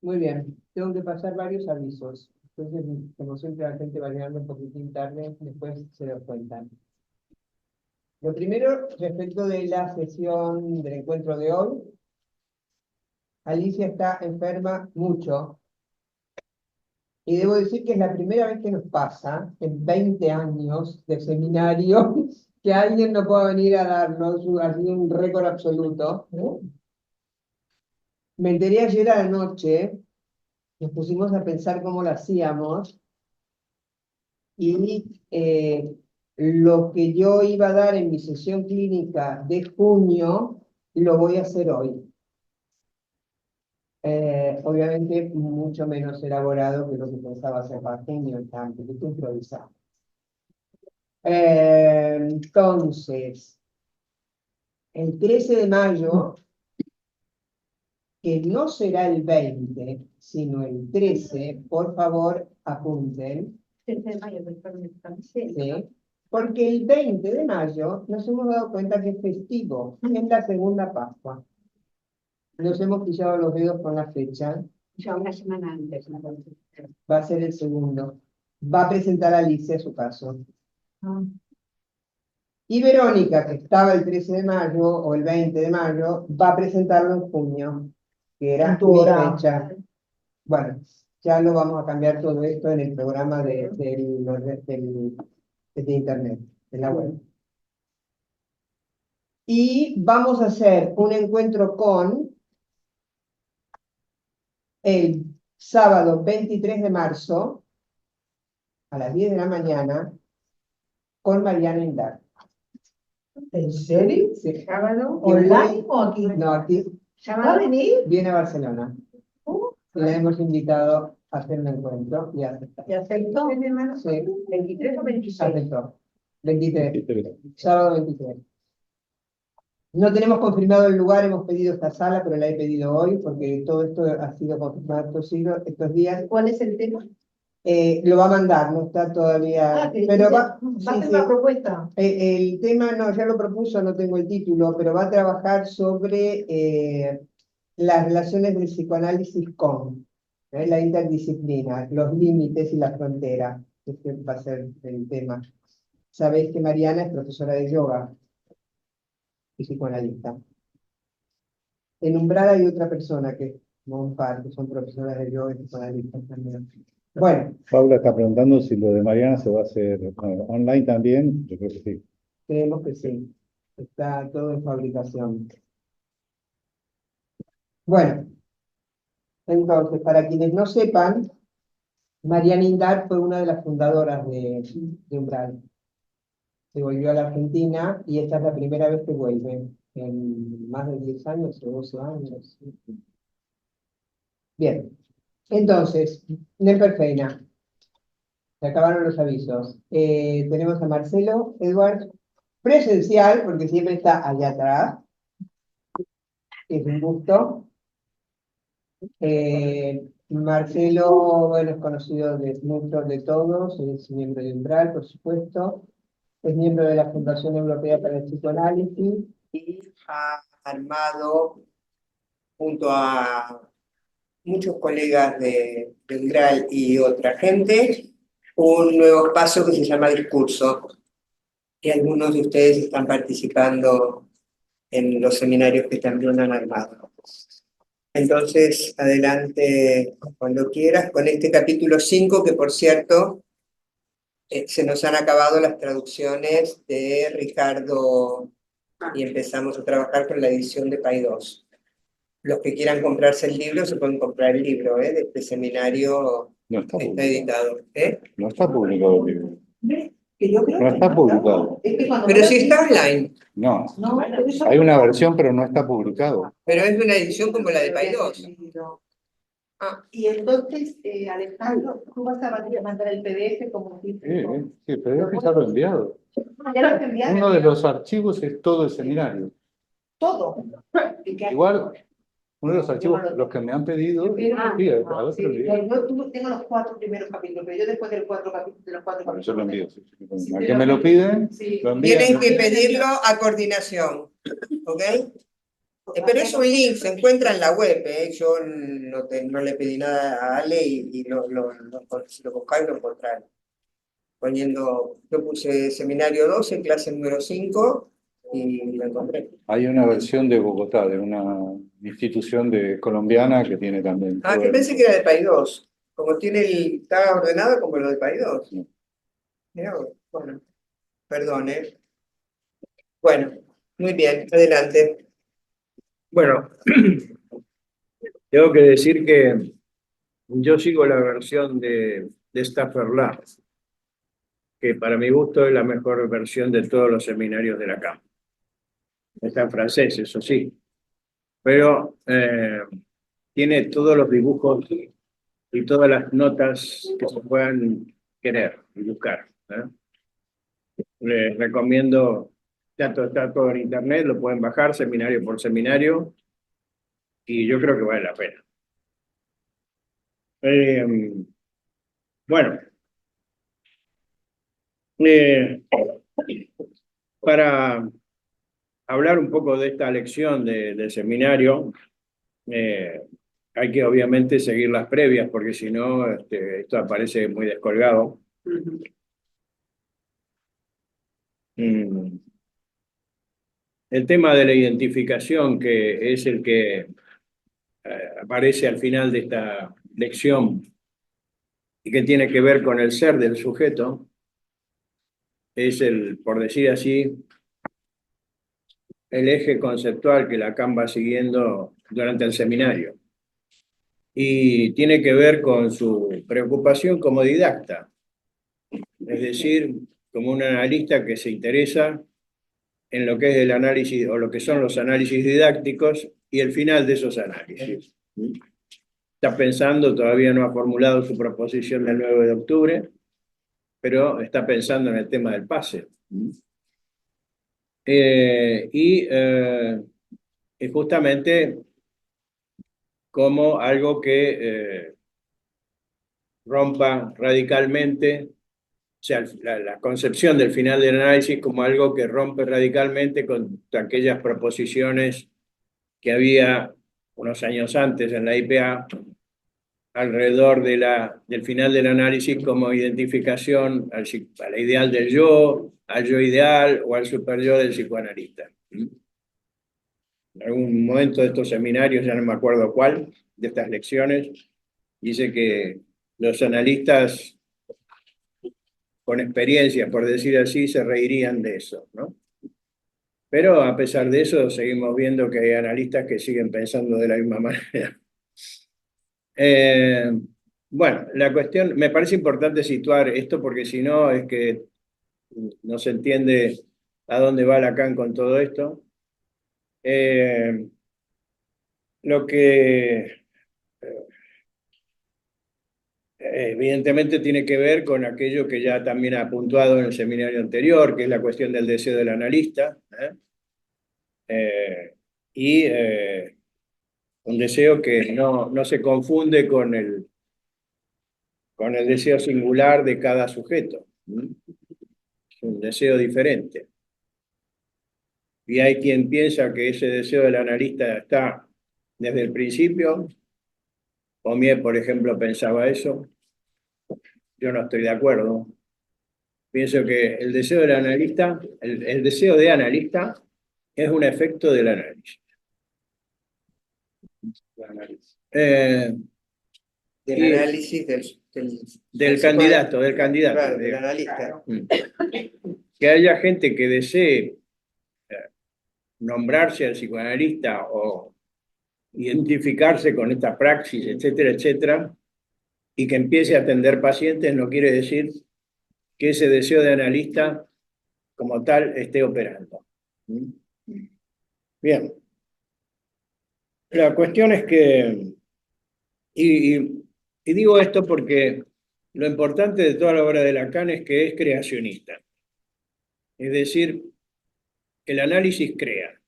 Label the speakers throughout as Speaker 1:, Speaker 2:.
Speaker 1: Muy bien, tengo que pasar varios avisos. Entonces, como siempre, la gente va llegando un poquitín tarde, después se lo cuentan. Lo primero, respecto de la sesión del encuentro de hoy, Alicia está enferma mucho. Y debo decir que es la primera vez que nos pasa, en 20 años de seminario, que alguien no pueda venir a darnos así un récord absoluto. Me enteré ayer a la noche, nos pusimos a pensar cómo lo hacíamos, y lo que yo iba a dar en mi sesión clínica de junio, lo voy a hacer hoy. Obviamente mucho menos elaborado que lo que pensaba hacer para junio, un poquito improvisado. Entonces, el 13 de mayo, que no será el 20, sino el 13, por favor, apunten.
Speaker 2: 13 de mayo,
Speaker 1: Sí, porque el 20 de mayo nos hemos dado cuenta que es festivo, es la segunda Pascua. Nos hemos pillado los dedos con la fecha.
Speaker 2: Ya una semana antes.
Speaker 1: Va a ser el segundo. Va a presentar a Alicia su caso. Y Verónica, que estaba el 13 de mayo o el 20 de mayo, va a presentarlo en junio, que era mi fecha. Bueno, ya lo vamos a cambiar todo esto en el programa de internet, de la web. Y vamos a hacer un encuentro con el sábado 23 de marzo a las 10 de la mañana con Mariana Indar.
Speaker 3: ¿En serio?
Speaker 1: Sí.
Speaker 3: ¿Sábado? ¿Online o aquí?
Speaker 1: No, aquí
Speaker 3: ¿Va a venir?
Speaker 1: viene a Barcelona. Le hemos invitado a hacer un encuentro y aceptó.
Speaker 3: ¿Y aceptó?
Speaker 1: Sí.
Speaker 3: ¿23 o 26?
Speaker 1: Aceptó. 23. Sábado 23. No tenemos confirmado el lugar, hemos pedido esta sala, pero la he pedido hoy porque todo esto ha sido confirmado estos días.
Speaker 3: ¿Cuál es el tema?
Speaker 1: Lo va a mandar, no está todavía.
Speaker 3: Pero
Speaker 1: va
Speaker 3: a hacer una propuesta.
Speaker 1: El tema, no, ya lo propuso, no tengo el título, pero va a trabajar sobre las relaciones del psicoanálisis con la interdisciplina, los límites y la frontera. Este va a ser el tema. Sabéis que Mariana es profesora de yoga y psicoanalista. En Umbral hay otra persona que, un par, que son profesoras de yoga y psicoanalistas también. Bueno,
Speaker 4: Paula está preguntando si lo de Mariana se va a hacer online también. Yo creo que sí.
Speaker 1: creemos que sí. Está todo en fabricación. Bueno, entonces, para quienes no sepan, Mariana Indar fue una de las fundadoras de Umbral. Se volvió a la Argentina y esta es la primera vez que vuelve en más de 10 años o 12 años. Bien, entonces, Nemperfeina. Se acabaron los avisos. Tenemos a Marcelo Edward, presencial, porque siempre está allá atrás. Es un gusto. Marcelo, bueno, es conocido de muchos de todos, es miembro de Umbral, por supuesto. Es miembro de la Fundación Europea para el Psicoanálisis y ha armado, junto a muchos colegas de Umbral y otra gente, un nuevo espacio que se llama Discurso, y algunos de ustedes están participando en los seminarios que también han armado. Entonces, adelante cuando quieras, con este capítulo 5, que por cierto, se nos han acabado las traducciones de Ricardo y empezamos a trabajar con la edición de Paidós. Los que quieran comprarse el libro, se pueden comprar el libro, de este seminario.
Speaker 4: No está
Speaker 1: Está editado.
Speaker 4: No está publicado el libro.
Speaker 3: Que yo creo
Speaker 4: No
Speaker 3: que
Speaker 4: está publicado.
Speaker 3: Es que cuando
Speaker 1: Pero
Speaker 3: me
Speaker 1: sí está online.
Speaker 4: No.
Speaker 3: No, pero eso-
Speaker 4: Hay una versión, pero no está publicado.
Speaker 1: Pero es una edición como la de Paidós. Ah,
Speaker 3: Y entonces, Alejandro, tú vas a mandar el PDF como si...
Speaker 4: Sí, pero ya lo he enviado.
Speaker 3: Ya lo has enviado.
Speaker 4: Uno de los archivos es todo el seminario.
Speaker 3: Todo.
Speaker 4: Igual, uno de los archivos, los que me han pedido, sí, a ver,
Speaker 3: Sí,
Speaker 4: lo envío.
Speaker 3: yo tengo los 4 primeros capítulos, pero yo después de los 4 capítulos...
Speaker 4: Bueno, yo lo envío. Sí. A que me lo piden,
Speaker 3: Sí.
Speaker 4: lo envían.
Speaker 1: tienen que pedirlo a coordinación, ¿ok? Pero es un link, se encuentra en la web, yo no le pedí nada a Ale y si lo buscáis lo encontráis. Yo puse seminario 12, clase número 5 y lo encontré.
Speaker 4: Hay una versión de Bogotá, de una institución colombiana que tiene también.
Speaker 1: Ah,
Speaker 4: todo
Speaker 1: que
Speaker 4: el-
Speaker 1: pensé que era de País 2. Como está ordenado como lo de País 2.
Speaker 4: Sí.
Speaker 1: Mirá vos, bueno, perdón, Bueno, muy bien, adelante.
Speaker 5: Bueno, tengo que decir que yo sigo la versión de Stafford, que para mi gusto es la mejor versión de todos los seminarios de la CAM. Está en francés, eso sí, pero tiene todos los dibujos y todas las notas que se puedan querer y buscar, ¿eh? Les recomiendo, está todo en internet, lo pueden bajar seminario por seminario, y yo creo que vale la pena. Bueno, eh, para hablar un poco de esta lección del seminario, hay que obviamente seguir las previas, porque si no, esto aparece muy descolgado. Mm. El tema de la identificación, que es el que aparece al final de esta lección y que tiene que ver con el ser del sujeto, es por decir así, el eje conceptual que Lacan va siguiendo durante el seminario. Y tiene que ver con su preocupación como didacta, es decir, como un analista que se interesa en lo que es el análisis o lo que son los análisis didácticos y el final de esos análisis. Está pensando, todavía no ha formulado su proposición del 9 de octubre, pero está pensando en el tema del pase. Y justamente como algo que rompa radicalmente, o sea, la concepción del final del análisis como algo que rompe radicalmente con aquellas proposiciones que había unos años antes en la IPA alrededor del final del análisis como identificación al ideal del yo, al yo ideal o al superyo del psicoanalista. En algún momento de estos seminarios, ya no me acuerdo cuál, de estas lecciones, dice que los analistas con experiencia, por decir así, se reirían de eso, ¿no? Pero a pesar de eso, seguimos viendo que hay analistas que siguen pensando de la misma manera. Bueno, la cuestión, me parece importante situar esto porque si no es que no se entiende a dónde va Lacan con todo esto. Lo que evidentemente tiene que ver con aquello que ya también ha puntuado en el seminario anterior, que es la cuestión del deseo del analista, y un deseo que no se confunde con el deseo singular de cada sujeto. Es un deseo diferente. Y hay quien piensa que ese deseo del analista está desde el principio. Pommier, por ejemplo, pensaba eso. Yo no estoy de acuerdo. Pienso que el deseo del analista, el deseo de analista es un efecto del análisis. Eh,
Speaker 1: Del
Speaker 5: y
Speaker 1: análisis
Speaker 5: del candidato,
Speaker 1: claro, del
Speaker 5: digamos.
Speaker 1: analista.
Speaker 5: Que haya gente que desee nombrarse al psicoanalista o identificarse con esta praxis, etcétera, etcétera, y que empiece a atender pacientes, no quiere decir que ese deseo de analista como tal esté operando. Bien. La cuestión es que, y digo esto porque lo importante de toda la obra de Lacan es que es creacionista. Es decir, el análisis crea.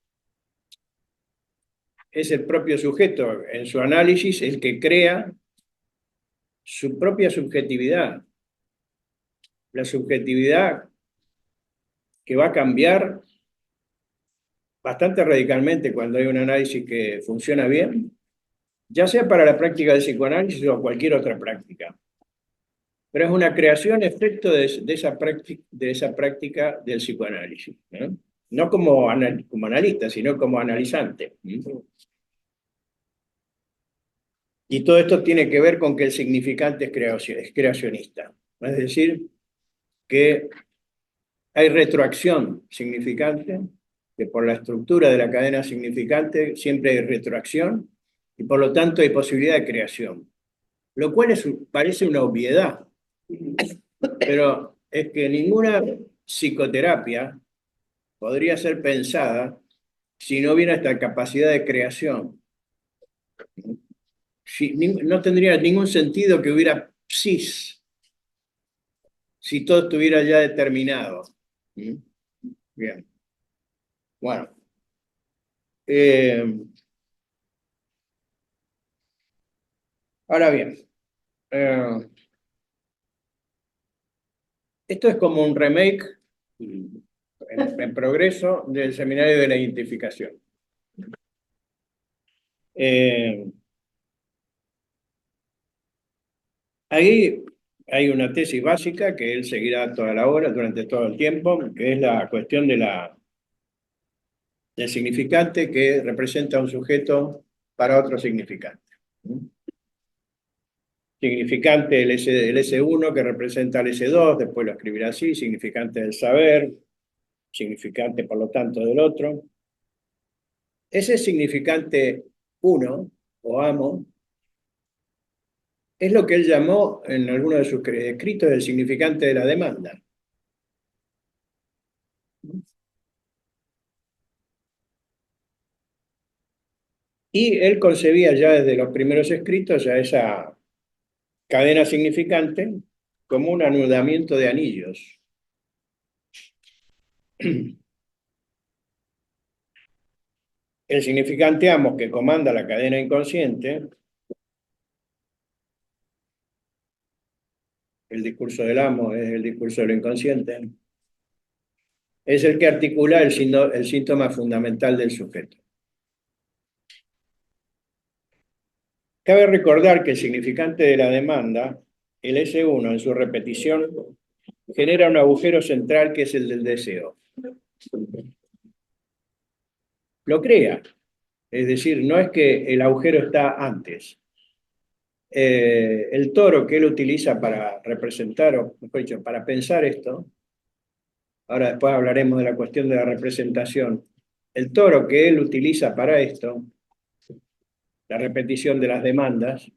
Speaker 5: Es el propio sujeto en su análisis el que crea su propia subjetividad. La subjetividad que va a cambiar bastante radicalmente cuando hay un análisis que funciona bien, ya sea para la práctica del psicoanálisis o cualquier otra práctica. Pero es una creación efecto de esa práctica del psicoanálisis, ¿no? No como analista, sino como analizante. Y todo esto tiene que ver con que el significante es creacionista. Es decir, que hay retroacción significante, que por la estructura de la cadena significante siempre hay retroacción, y por lo tanto hay posibilidad de creación. Lo cual parece una obviedad, pero es que ninguna psicoterapia podría ser pensada si no hubiera esta capacidad de creación. No tendría ningún sentido que hubiera psis si todo estuviera ya determinado. Bien. Bueno. Ahora bien, esto es como un remake en progreso del seminario de la identificación. Ahí hay una tesis básica que él seguirá toda la hora, durante todo el tiempo, que es la cuestión del significante que representa un sujeto para otro significante. Significante el S1 que representa el S2, después lo escribirá así, significante del saber, significante por lo tanto del otro. Ese significante 1, o amo, es lo que él llamó en alguno de sus escritos el significante de la demanda. Y él concebía ya desde los primeros escritos ya esa cadena significante como un anudamiento de anillos. El significante amo que comanda la cadena inconsciente, el discurso del amo es el discurso de lo inconsciente, es el que articula el síntoma fundamental del sujeto. Cabe recordar que el significante de la demanda, el S1 en su repetición, genera un agujero central que es el del deseo. Lo crea. Es decir, no es que el agujero está antes. El toro que él utiliza para representar, o mejor dicho, para pensar esto, ahora después hablaremos de la cuestión de la representación, el toro que él utiliza para esto, la repetición de las demandas,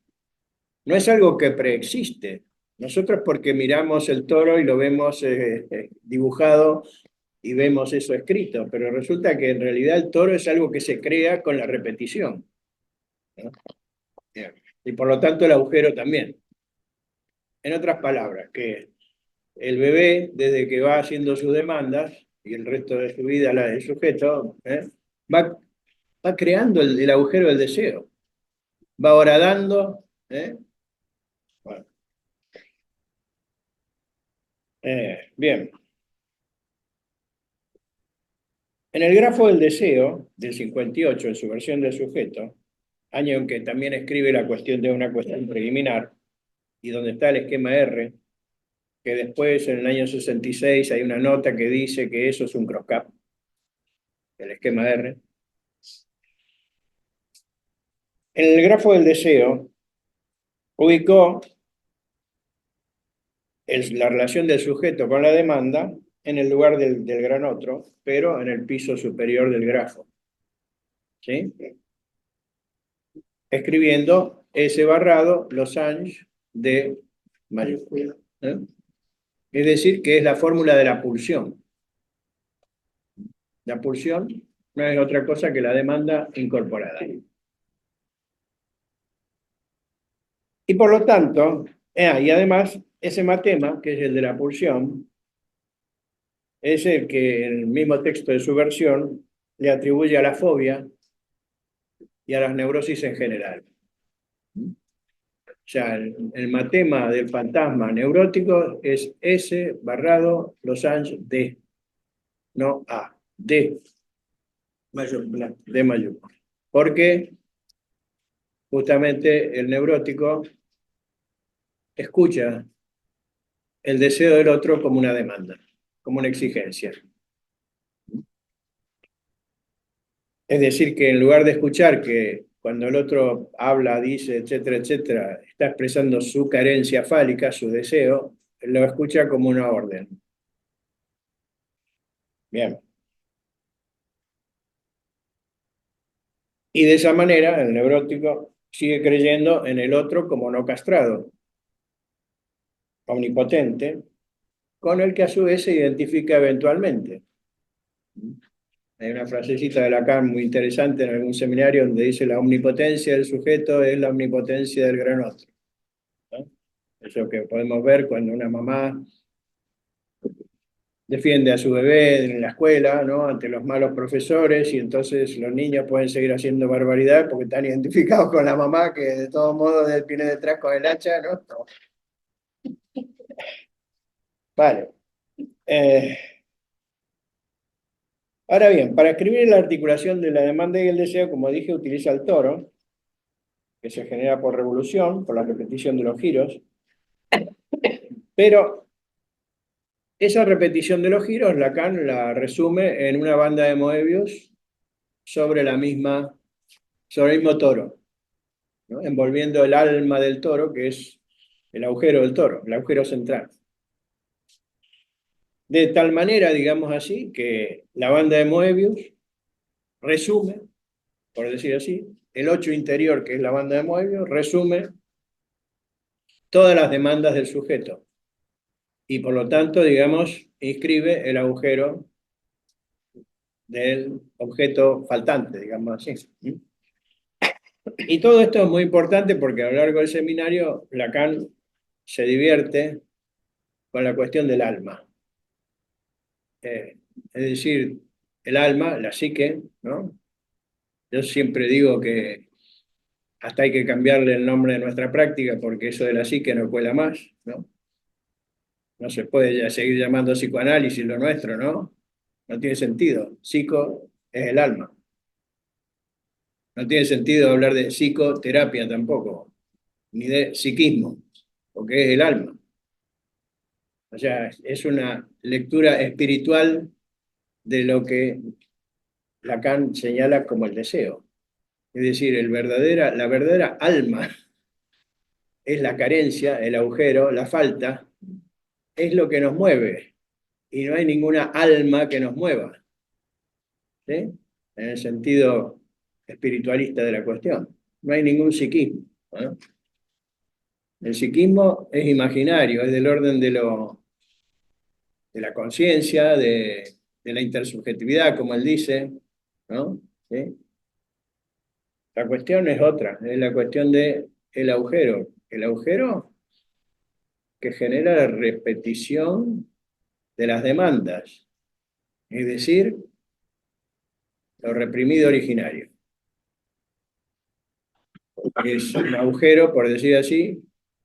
Speaker 5: no es algo que preexiste. Nosotros porque miramos el toro y lo vemos dibujado y vemos eso escrito, pero resulta que en realidad el toro es algo que se crea con la repetición, ¿no? Y por lo tanto el agujero también. En otras palabras, que el bebé, desde que va haciendo sus demandas, y el resto de su vida la del sujeto, va creando el agujero del deseo. Va horadando. Bueno. Bien. En el grafo del deseo, del 58, en su versión del sujeto, año en que también escribe la cuestión de una cuestión preliminar, y donde está el esquema R, que después, en el año 66, hay una nota que dice que eso es un crosscap, el esquema R. En el grafo del deseo, ubicó la relación del sujeto con la demanda en el lugar del gran otro, pero en el piso superior del grafo. ¿Sí? Escribiendo S barrado Losange de mayúscula. Es decir, que es la fórmula de la pulsión. La pulsión no es otra cosa que la demanda incorporada. Y por lo tanto, y además, ese matema, que es el de la pulsión, es el que en el mismo texto de su versión le atribuye a la fobia y a las neurosis en general. O sea, el matema del fantasma neurótico es S barrado Losange D, no A, D. mayúscula, D mayúscula. Porque justamente el neurótico escucha el deseo del otro como una demanda, como una exigencia. Es decir, que en lugar de escuchar que cuando el otro habla, dice, etcétera, etcétera, está expresando su carencia fálica, su deseo, lo escucha como una orden. Bien. Y de esa manera el neurótico sigue creyendo en el otro como no castrado, omnipotente, con el que a su vez se identifica eventualmente. Hay una frasecita de Lacan muy interesante en algún seminario donde dice: la omnipotencia del sujeto es la omnipotencia del gran otro, ¿no? Eso que podemos ver cuando una mamá defiende a su bebé en la escuela, ¿no?, ante los malos profesores, y entonces los niños pueden seguir haciendo barbaridad porque están identificados con la mamá, que de todos modos viene detrás con el hacha, ¿no? Vale. Ahora bien, para escribir la articulación de la demanda y el deseo, como dije, utiliza el toro, que se genera por revolución, por la repetición de los giros, pero esa repetición de los giros, Lacan la resume en una banda de Moebius sobre el mismo toro, ¿no?, envolviendo el alma del toro, que es el agujero del toro, el agujero central. De tal manera, digamos así, que la banda de Moebius resume, por decir así, el 8 interior, que es la banda de Moebius, resume todas las demandas del sujeto. Y por lo tanto, digamos, inscribe el agujero del objeto faltante, digamos así. Y todo esto es muy importante porque a lo largo del seminario Lacan se divierte con la cuestión del alma. Es decir, el alma, la psique, ¿no? Yo siempre digo que hasta hay que cambiarle el nombre de nuestra práctica porque eso de la psique no cuela más, ¿no? No se puede ya seguir llamando psicoanálisis lo nuestro, ¿no? No tiene sentido. Psico es el alma. No tiene sentido hablar de psicoterapia tampoco, ni de psiquismo, porque es el alma. O sea, es una lectura espiritual de lo que Lacan señala como el deseo. Es decir, la verdadera alma es la carencia, el agujero, la falta, es lo que nos mueve. Y no hay ninguna alma que nos mueva, ¿sí?, en el sentido espiritualista de la cuestión. No hay ningún psiquismo, ¿no? El psiquismo es imaginario, es del orden de la conciencia, de la intersubjetividad, como él dice, ¿no? ¿Sí? La cuestión es otra, es la cuestión del agujero. El agujero que genera la repetición de las demandas, es decir, lo reprimido originario. Es un agujero, por decir así,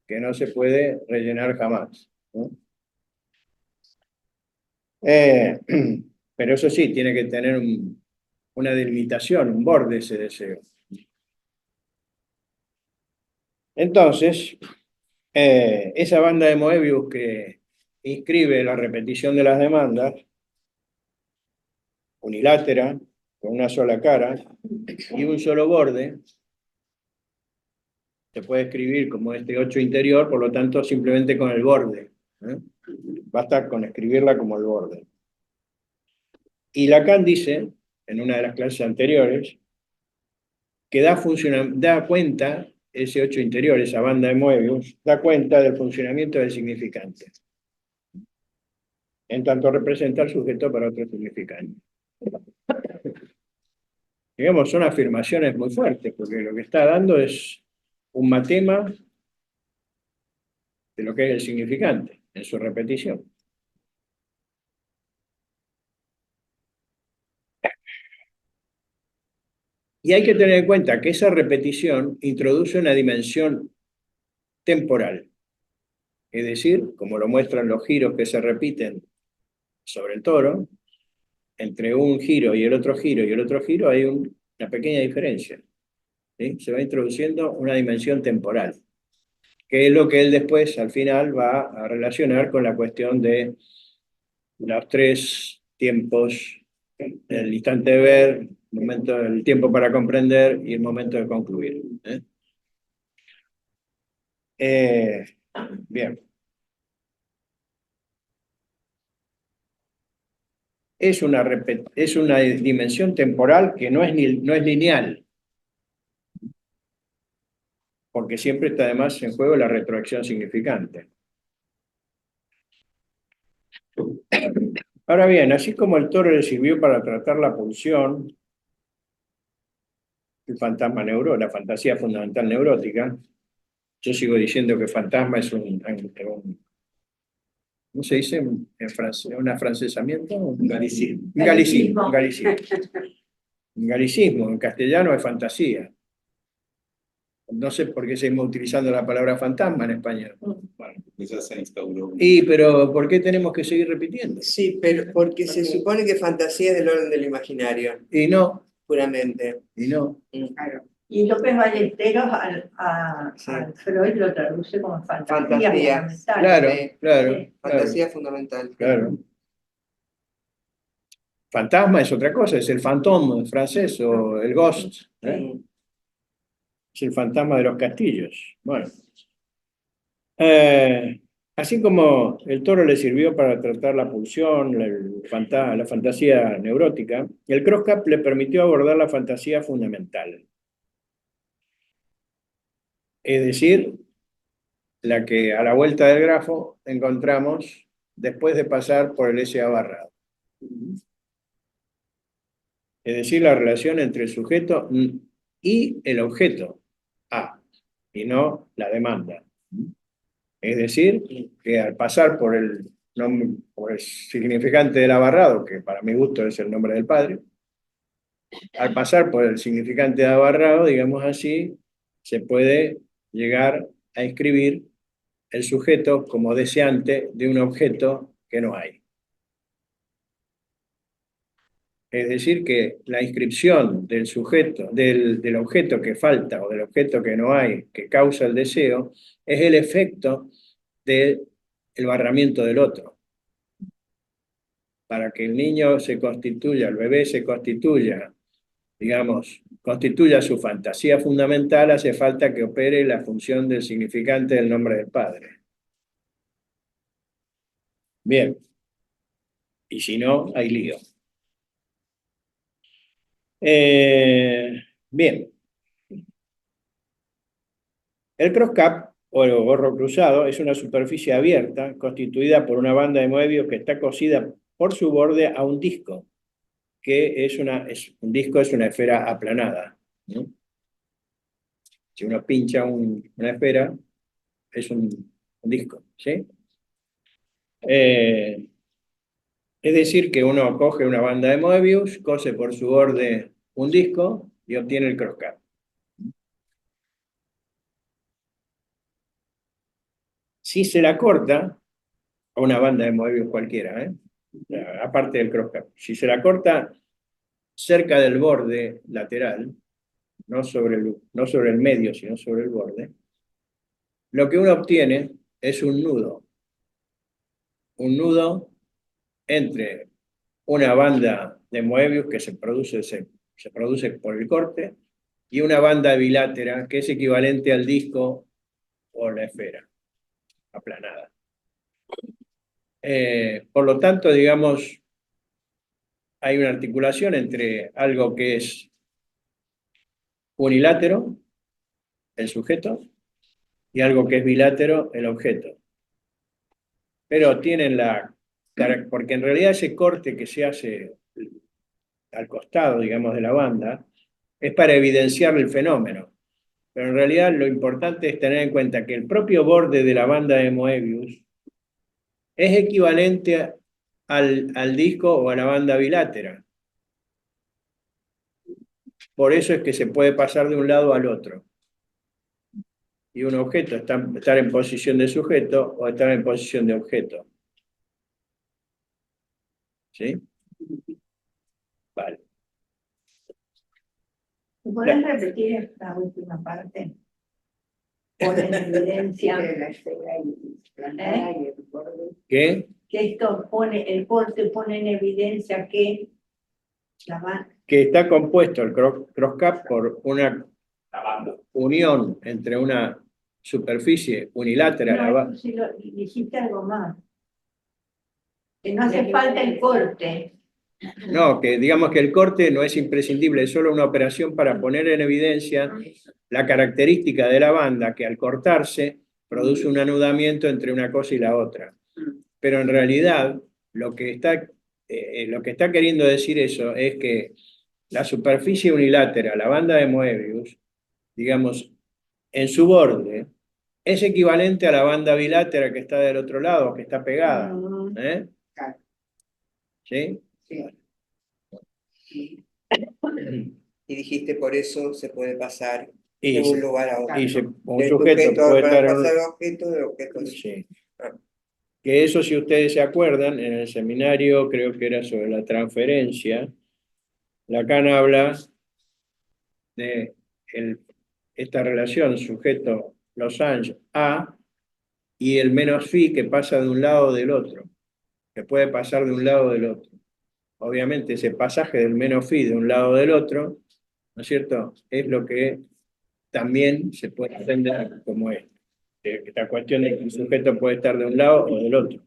Speaker 5: que no se puede rellenar jamás, ¿no? Pero eso sí, tiene que tener una delimitación, un borde ese deseo. Entonces, esa banda de Moebius que inscribe la repetición de las demandas, unilátera, con una sola cara y un solo borde, se puede escribir como este 8 interior, por lo tanto, simplemente con el borde, ¿eh? Basta con escribirla como el borde. Y Lacan dice, en una de las clases anteriores, que da cuenta, ese 8 interior, esa banda de Moebius, da cuenta del funcionamiento del significante, en tanto representa el sujeto para otro significante. Digamos, son afirmaciones muy fuertes, porque lo que está dando es un matema de lo que es el significante, en su repetición. Y hay que tener en cuenta que esa repetición introduce una dimensión temporal. Es decir, como lo muestran los giros que se repiten sobre el toro, entre un giro y el otro giro y el otro giro hay una pequeña diferencia. ¿Sí? Se va introduciendo una dimensión temporal, que es lo que él después, al final, va a relacionar con la cuestión de los tres tiempos: el instante de ver, el tiempo para comprender y el momento de concluir. Bien. Es una dimensión temporal que no es lineal, porque siempre está además en juego la retroacción significante. Ahora bien, así como el toro le sirvió para tratar la pulsión, el fantasma la fantasía fundamental neurótica, yo sigo diciendo que fantasma es ¿cómo se dice en francés? ¿Un afrancesamiento?
Speaker 6: Un galicismo.
Speaker 5: Un galicismo. Un galicismo. Un galicismo, en castellano es fantasía. No sé por qué seguimos utilizando la palabra fantasma en español.
Speaker 6: Bueno, quizás se instauró.
Speaker 5: Pero ¿por qué tenemos que seguir repitiendo?
Speaker 1: Sí, pero porque se supone que fantasía es del orden del imaginario,
Speaker 5: Y no,
Speaker 1: puramente.
Speaker 5: y no.
Speaker 3: Claro. Y López Ballesteros al Freud lo traduce como fantasía
Speaker 1: Fantasía.
Speaker 3: fundamental.
Speaker 5: Claro,
Speaker 1: Sí.
Speaker 5: claro,
Speaker 3: Sí.
Speaker 1: Fantasía fundamental.
Speaker 5: claro. Fantasma es otra cosa, es el fantôme en francés o el ghost.
Speaker 1: Sí.
Speaker 5: Es el fantasma de los castillos. Bueno. Así como el toro le sirvió para tratar la pulsión, la fantasía neurótica, el cross-cup le permitió abordar la fantasía fundamental. Es decir, la que a la vuelta del grafo encontramos después de pasar por el SA barrado. Es decir, la relación entre el sujeto y el objeto A, y no la demanda. Es decir, que al pasar por el significante del abarrado, que para mi gusto es el nombre del padre, al pasar por el significante de abarrado, digamos así, se puede llegar a escribir el sujeto como deseante de un objeto que no hay. Es decir, que la inscripción del sujeto, del objeto que falta o del objeto que no hay, que causa el deseo, es el efecto del barramiento del otro. Para que el niño se constituya, el bebé se constituya, digamos, constituya su fantasía fundamental, hace falta que opere la función del significante del nombre del padre. Bien. Y si no, hay lío. Bien. El cross-cup, o el gorro cruzado, es una superficie abierta constituida por una banda de Moebius que está cosida por su borde a un disco, que un disco es una esfera aplanada, ¿no? Si uno pincha una esfera, es un disco, ¿sí? Es decir, que uno coge una banda de Moebius, cose por su borde un disco y obtiene el cross-cup. Si se la corta, a una banda de Moebius cualquiera, aparte del cross-cup, si se la corta cerca del borde lateral, no sobre el medio, sino sobre el borde, lo que uno obtiene es un nudo entre una banda de Moebius que se produce por el corte y una banda bilátera que es equivalente al disco o la esfera aplanada. Por lo tanto, digamos, hay una articulación entre algo que es unilátero, el sujeto, y algo que es bilátero, el objeto. Pero tienen porque en realidad ese corte que se hace al costado, digamos, de la banda, es para evidenciar el fenómeno. Pero en realidad lo importante es tener en cuenta que el propio borde de la banda de Moebius es equivalente al disco o a la banda bilátera. Por eso es que se puede pasar de un lado al otro. Y un objeto estar en posición de sujeto o estar en posición de objeto. ¿Sí? Vale.
Speaker 3: ¿Puedes repetir esta última parte? Pone en evidencia
Speaker 5: ¿Qué?
Speaker 3: que esto pone, el corte pone en evidencia que
Speaker 5: Que está compuesto el cross-cap por una unión entre una superficie unilateral.
Speaker 3: no, si lo dijiste algo más. Que no hace falta el corte.
Speaker 5: No, que digamos que el corte no es imprescindible, es solo una operación para poner en evidencia la característica de la banda que al cortarse produce un anudamiento entre una cosa y la otra. Pero en realidad lo que está queriendo decir eso es que la superficie unilateral, la banda de Moebius, digamos, en su borde, es equivalente a la banda bilateral que está del otro lado, que está pegada. ¿Eh? ¿Sí?
Speaker 7: Sí. Y dijiste por eso se puede pasar
Speaker 5: Y
Speaker 7: de
Speaker 5: se-
Speaker 7: un lugar a otro.
Speaker 5: Y un
Speaker 7: Del
Speaker 5: sujeto
Speaker 7: sujeto
Speaker 5: puede
Speaker 7: para
Speaker 5: estar en
Speaker 7: pasar al objeto, del objeto al
Speaker 5: Sí.
Speaker 7: Ah.
Speaker 5: Que eso, si ustedes se acuerdan, en el seminario creo que era sobre la transferencia, Lacan habla de esta relación sujeto-Losange A y el menos phi que pasa de un lado o del otro, que puede pasar de un lado o del otro. Obviamente ese pasaje del menos phi de un lado o del otro, ¿no es cierto?, es lo que también se puede entender como esto. Esta cuestión de que el sujeto puede estar de un lado o del otro.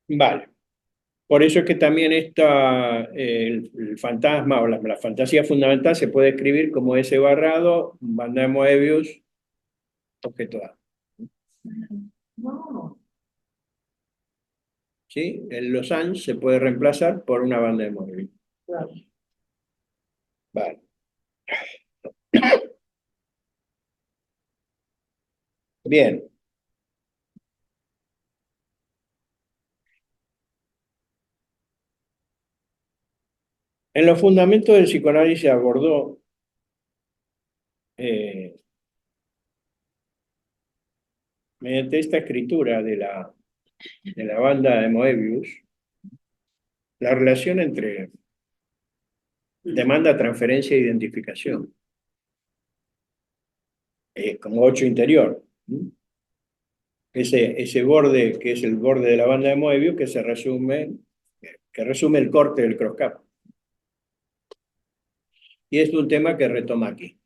Speaker 5: Vale. Por eso es que también el fantasma o la fantasía fundamental se puede escribir como S barrado, banda de Moebius, objeto A.
Speaker 3: No,
Speaker 5: ¿Sí? El Losange se puede reemplazar por una banda de Moebius. Vale. Bien. En los fundamentos del psicoanálisis abordó mediante esta escritura de la banda de Moebius la relación entre demanda, transferencia e identificación. Como 8 interior. Ese borde que es el borde de la banda de Moebius que resume el corte del cross-cap. Y es un tema que retoma aquí.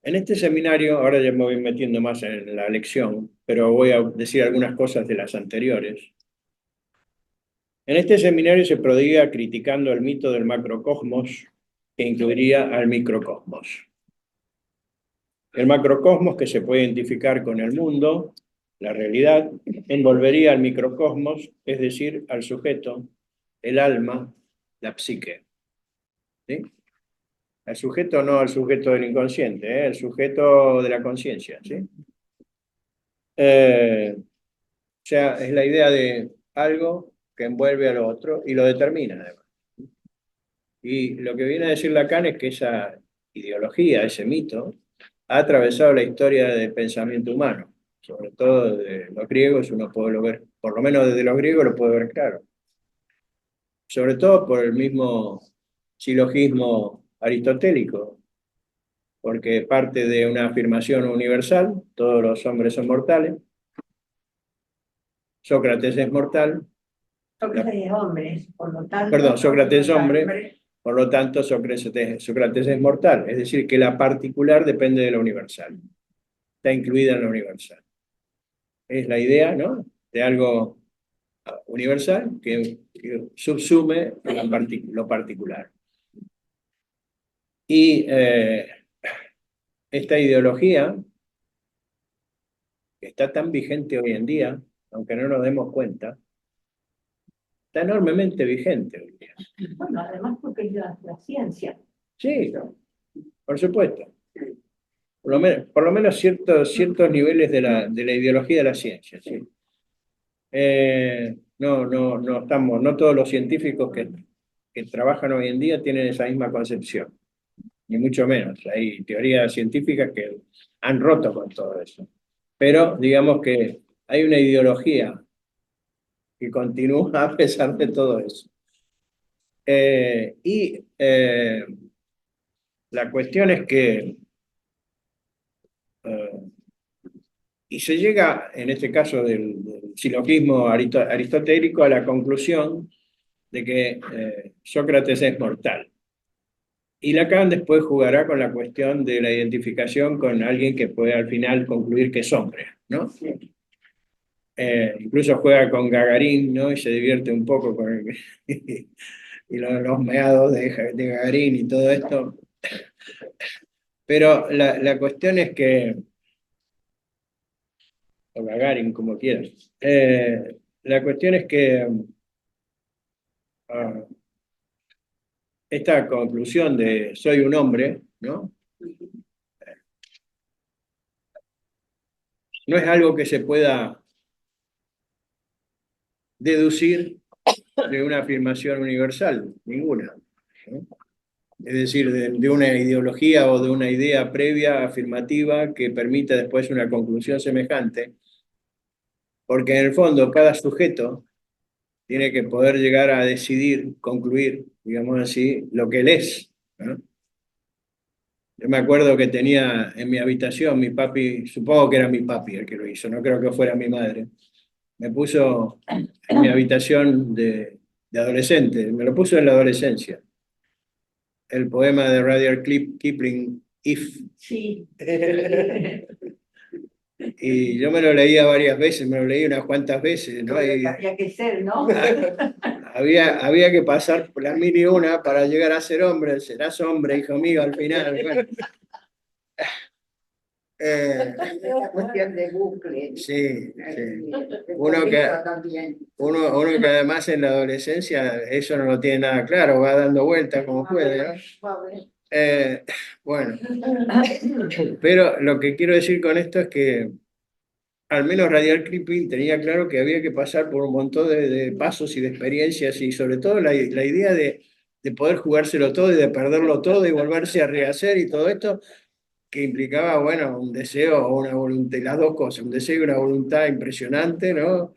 Speaker 5: En este seminario, ahora ya me voy metiendo más en la lección, pero voy a decir algunas cosas de las anteriores. En este seminario se prodiga criticando el mito del macrocosmos que incluiría al microcosmos. El macrocosmos, que se puede identificar con el mundo, la realidad, envolvería al microcosmos, es decir, al sujeto, el alma, la psique. ¿Sí? Al sujeto, no al sujeto del inconsciente, el sujeto de la conciencia. ¿Sí? O sea, es la idea de algo que envuelve a lo otro y lo determina, además. Y lo que viene a decir Lacan es que esa ideología, ese mito, ha atravesado la historia del pensamiento humano, sobre todo de los griegos, uno puede ver, por lo menos desde los griegos lo puede ver claro. Sobre todo por el mismo silogismo aristotélico, porque parte de una afirmación universal, todos los hombres son mortales, Sócrates es mortal.
Speaker 3: Sócrates es hombre, por lo tanto.
Speaker 5: Perdón, Sócrates es hombre, por lo tanto Sócrates es mortal, es decir, que la particular depende de la universal, está incluida en la universal. Es la idea, ¿no?, de algo universal que subsume lo particular. Y esta ideología, que está tan vigente hoy en día, aunque no nos demos cuenta, está enormemente vigente hoy en día.
Speaker 3: Bueno, además porque es la ciencia. Sí,
Speaker 5: Por supuesto. Por lo menos ciertos niveles de la ideología de la ciencia. ¿Sí? No todos los científicos que trabajan hoy en día tienen esa misma concepción. ni mucho menos. Hay teorías científicas que han roto con todo eso. Pero digamos que hay una ideología que continúa a pesar de todo eso. La cuestión es que, y se llega, en este caso del silogismo aristotélico, a la conclusión de que Sócrates es mortal. Y Lacan después jugará con la cuestión de la identificación con alguien que puede al final concluir que es hombre, ¿no? Incluso juega con Gagarin, ¿no? Y se divierte un poco con y los meados de Gagarin y todo esto. Pero la cuestión es que, o Gagarin, como quieras, la cuestión es que esta conclusión de soy un hombre, ¿no? No es algo que se pueda deducir de una afirmación universal, ninguna, ¿no? Es decir, de una ideología o de una idea previa afirmativa que permita después una conclusión semejante, porque en el fondo cada sujeto tiene que poder llegar a decidir, concluir, digamos así, lo que él es, ¿no? Yo me acuerdo que tenía en mi habitación mi papi, supongo que era mi papi el que lo hizo, no creo que fuera mi madre, me puso en mi habitación de adolescente, me lo puso en la adolescencia, el poema de Rudyard Kipling, If.
Speaker 3: Sí.
Speaker 5: Y yo me lo leía varias veces, me lo leí unas cuantas veces, ¿no? Y
Speaker 3: Había que ser, ¿no?
Speaker 5: había que pasar por las mil y una para llegar a ser hombre. Serás hombre, hijo mío, al final. Bueno.
Speaker 2: Esa cuestión de bucle.
Speaker 5: Sí, sí. Uno que además en la adolescencia eso no lo tiene nada claro, va dando vueltas como puede, ¿no? Bueno, pero lo que quiero decir con esto es que al menos Rudyard Kipling tenía claro que había que pasar por un montón de pasos y de experiencias y sobre todo la idea de poder jugárselo todo y de perderlo todo y volverse a rehacer y todo esto que implicaba, bueno, un deseo o una voluntad, las dos cosas, un deseo y una voluntad impresionante, ¿no?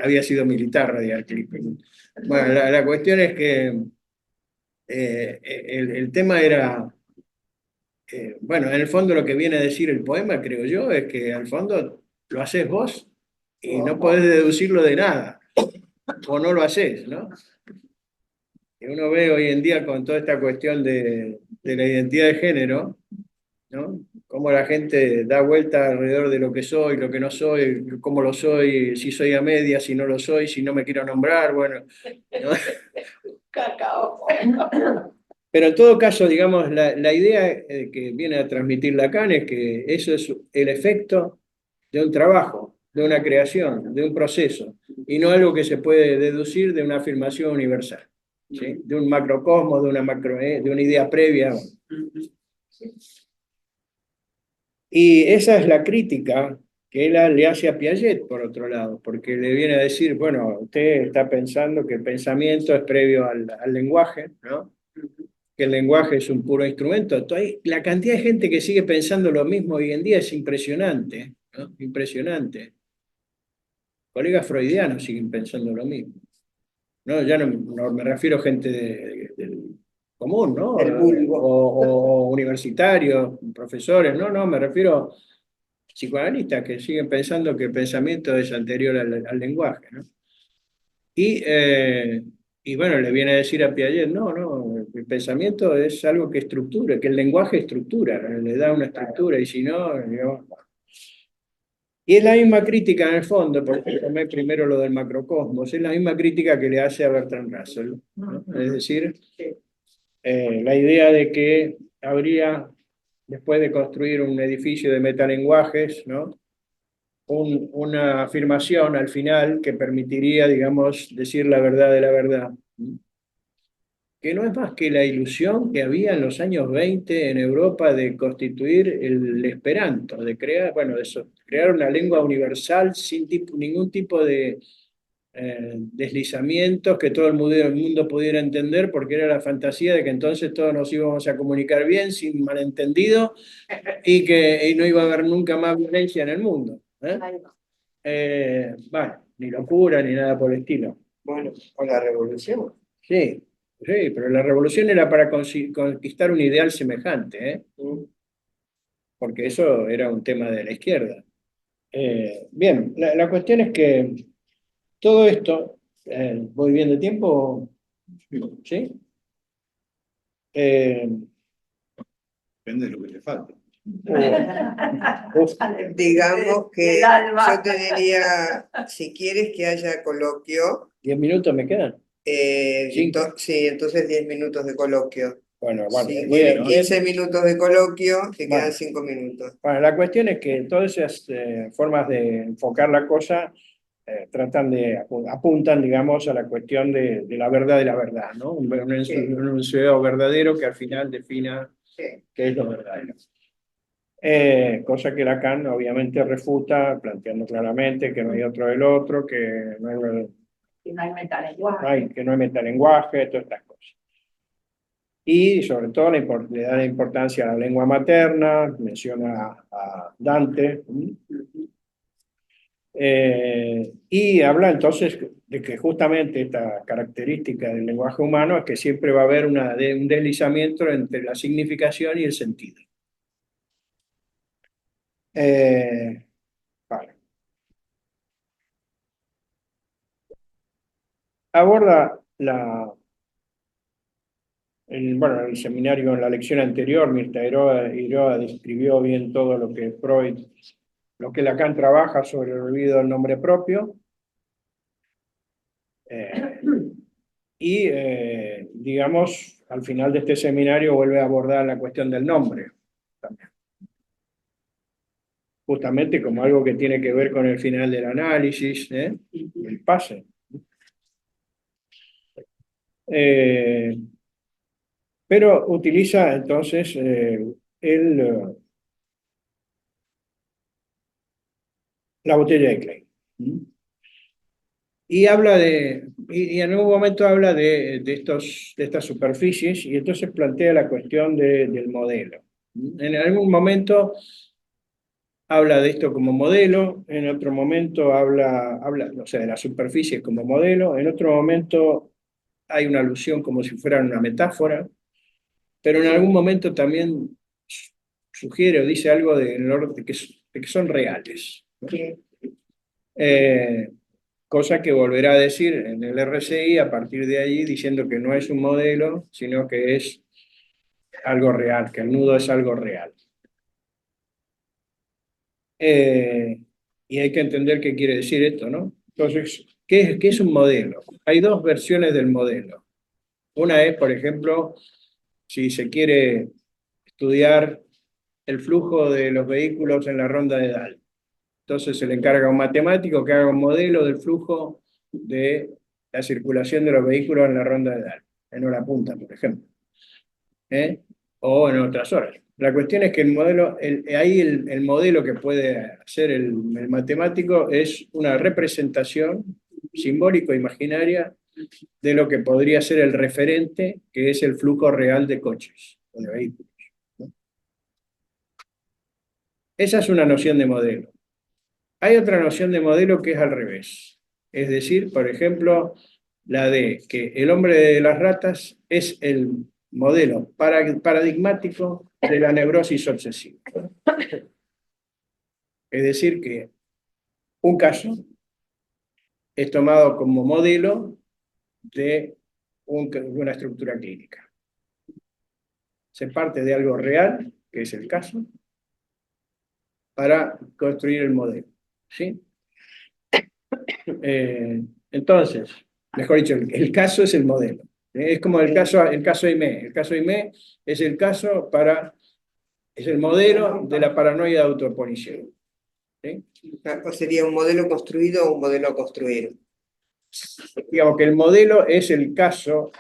Speaker 5: Había sido militar Rudyard Kipling. Bueno, la cuestión es que el tema era, bueno, en el fondo lo que viene a decir el poema, creo yo, es que al fondo lo haces vos y no podés deducirlo de nada, o no lo haces, ¿no? Y uno ve hoy en día con toda esta cuestión de la identidad de género, ¿no? Cómo la gente da vuelta alrededor de lo que soy, lo que no soy, cómo lo soy, si soy a medias, si no lo soy, si no me quiero nombrar, bueno, ¿no?
Speaker 3: Cacao.
Speaker 5: Pero en todo caso, digamos, la idea que viene a transmitir Lacan es que eso es el efecto de un trabajo, de una creación, de un proceso, y no algo que se puede deducir de una afirmación universal, ¿sí? De un macrocosmos, de una idea previa. Y esa es la crítica que él le hace a Piaget, por otro lado, porque le viene a decir, bueno, usted está pensando que el pensamiento es previo al lenguaje, ¿no? Que el lenguaje es un puro instrumento. La cantidad de gente que sigue pensando lo mismo hoy en día es impresionante, ¿no? Impresionante. Colegas freudianos siguen pensando lo mismo. No, ya no me refiero a gente del común, ¿no?
Speaker 7: Del vulgo.
Speaker 5: O universitarios, profesores, no, me refiero a psicoanalistas que siguen pensando que el pensamiento es anterior al lenguaje, ¿no? Y bueno, le viene a decir a Piaget, no, el pensamiento es algo que estructura, que el lenguaje estructura, le da una estructura, y si no, digamos. Y es la misma crítica en el fondo, porque tomé primero lo del macrocosmos, es la misma crítica que le hace a Bertrand Russell, ¿no? Es decir, la idea de que habría, después de construir un edificio de metalenguajes, ¿no? Una afirmación al final que permitiría, digamos, decir la verdad de la verdad, que no es más que la ilusión que había en los años 20 en Europa de constituir el Esperanto, de crear, bueno, crear una lengua universal sin ningún tipo de deslizamientos que todo el mundo pudiera entender, porque era la fantasía de que entonces todos nos íbamos a comunicar bien, sin malentendido, y no iba a haber nunca más violencia en el mundo. Bueno, ni locura ni nada por el estilo.
Speaker 7: Bueno, o la revolución.
Speaker 5: Sí, sí, pero la revolución era para conquistar un ideal semejante, ¿eh? Porque eso era un tema de la izquierda. Bien, la cuestión es que todo esto, ¿voy bien de tiempo? ¿Sí?
Speaker 6: Depende de lo que te falta.
Speaker 7: Digamos que
Speaker 3: El alma.
Speaker 7: yo te diría, si quieres que haya coloquio,
Speaker 5: 10 minutos me quedan. Cinco.
Speaker 7: sí, entonces 10 minutos de coloquio.
Speaker 5: Bueno,
Speaker 7: Sí,
Speaker 5: voy a-
Speaker 7: 15 minutos de coloquio, te
Speaker 5: Bueno.
Speaker 7: quedan 5 minutos.
Speaker 5: Bueno, la cuestión es que todas esas formas de enfocar la cosa apuntan, digamos, a la cuestión de la verdad, ¿no? Un enunciado verdadero que al final defina
Speaker 7: Sí.
Speaker 5: qué es lo verdadero. Cosa que Lacan obviamente refuta, planteando claramente que no hay otro del otro, que no hay,
Speaker 3: Y no hay metalenguaje.
Speaker 5: que no hay metalenguaje, todas estas cosas. Y sobre todo le da la importancia a la lengua materna, menciona a Dante, y habla entonces de que justamente esta característica del lenguaje humano es que siempre va a haber un deslizamiento entre la significación y el sentido. Vale. Aborda bueno, en el seminario, en la lección anterior, Mirta Iroha describió bien todo lo que Freud, lo que Lacan trabaja sobre el olvido del nombre propio. Digamos, al final de este seminario vuelve a abordar la cuestión del nombre, también. Justamente como algo que tiene que ver con el final del análisis, el pase. Pero utiliza entonces la botella de Klein. Y en un momento habla de estas superficies, y entonces plantea la cuestión del modelo. En algún momento habla de esto como modelo, en otro momento habla o sea, de las superficies como modelo, en otro momento hay una alusión como si fuera una metáfora, pero en algún momento también sugiere o dice algo de que son reales. Cosa que volverá a decir en el RCI a partir de allí, diciendo que no es un modelo, sino que es algo real, que el nudo es algo real. Y hay que entender qué quiere decir esto, ¿no? Entonces, ¿qué es un modelo? Hay dos versiones del modelo. Una es, por ejemplo, si se quiere estudiar el flujo de los vehículos en la ronda de Dahl. Entonces se le encarga a un matemático que haga un modelo del flujo de la circulación de los vehículos en la ronda de Dahl, en hora punta, por ejemplo. O en otras horas. La cuestión es que el modelo, el modelo que puede hacer el matemático es una representación simbólico-imaginaria de lo que podría ser el referente, que es el flujo real de coches o de vehículos. Esa es una noción de modelo. Hay otra noción de modelo que es al revés. Es decir, por ejemplo, la de que el hombre de las ratas es el modelo paradigmático de la neurosis obsesiva. Es decir, que un caso es tomado como modelo de una estructura clínica. Se parte de algo real, que es el caso, para construir el modelo. ¿Sí? Entonces, mejor dicho, el caso es el modelo. Es como el caso IME. El caso IME es es el modelo de la paranoia de autopunición. ¿Sí?
Speaker 7: ¿O sería un modelo construido o un modelo a construir?
Speaker 5: Digamos que el modelo es el caso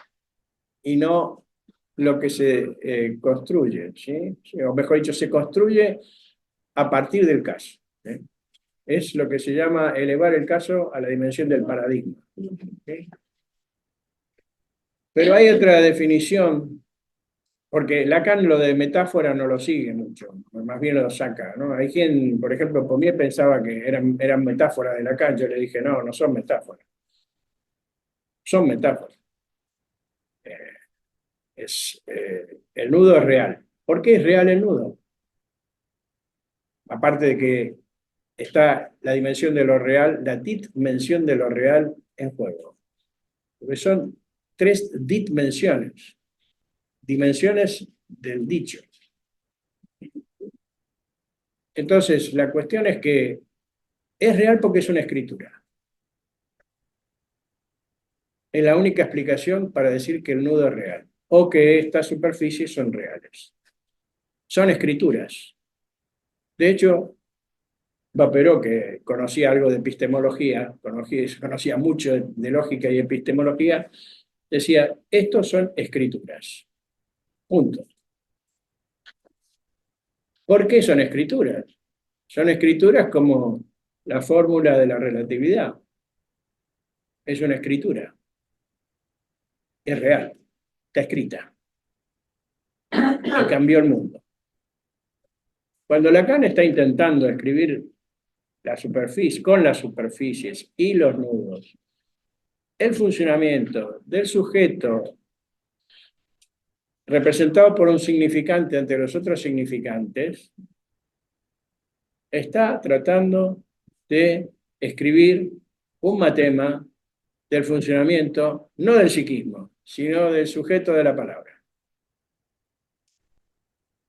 Speaker 5: y no lo que se construye. ¿Sí? O mejor dicho, se construye a partir del caso. ¿Sí? es lo que se llama elevar el caso a la dimensión del paradigma. ¿Sí? Pero hay otra definición, porque Lacan lo de metáfora no lo sigue mucho, más bien lo saca, ¿no? Hay quien, por ejemplo, Pommier pensaba que eran metáforas de Lacan, yo le dije, no, no son metáforas. Son metáforas. El nudo es real. ¿Por qué es real el nudo? Aparte de que está la dimensión de lo real, la dimensión de lo real en juego. Porque son 3 dimensiones, dimensiones del dicho. Entonces, la cuestión es que es real porque es una escritura. Es la única explicación para decir que el nudo es real, o que estas superficies son reales. Son escrituras. De hecho, Vapereau, que conocía algo de epistemología, conocía mucho de lógica y epistemología, decía, estos son escrituras. Punto. ¿Por qué son escrituras? Son escrituras como la fórmula de la relatividad. Es una escritura. Es real. Está escrita. Y cambió el mundo. Cuando Lacan está intentando escribir la superficie, con las superficies y los nudos, el funcionamiento del sujeto representado por un significante ante los otros significantes, está tratando de escribir un matema del funcionamiento, no del psiquismo, sino del sujeto de la palabra,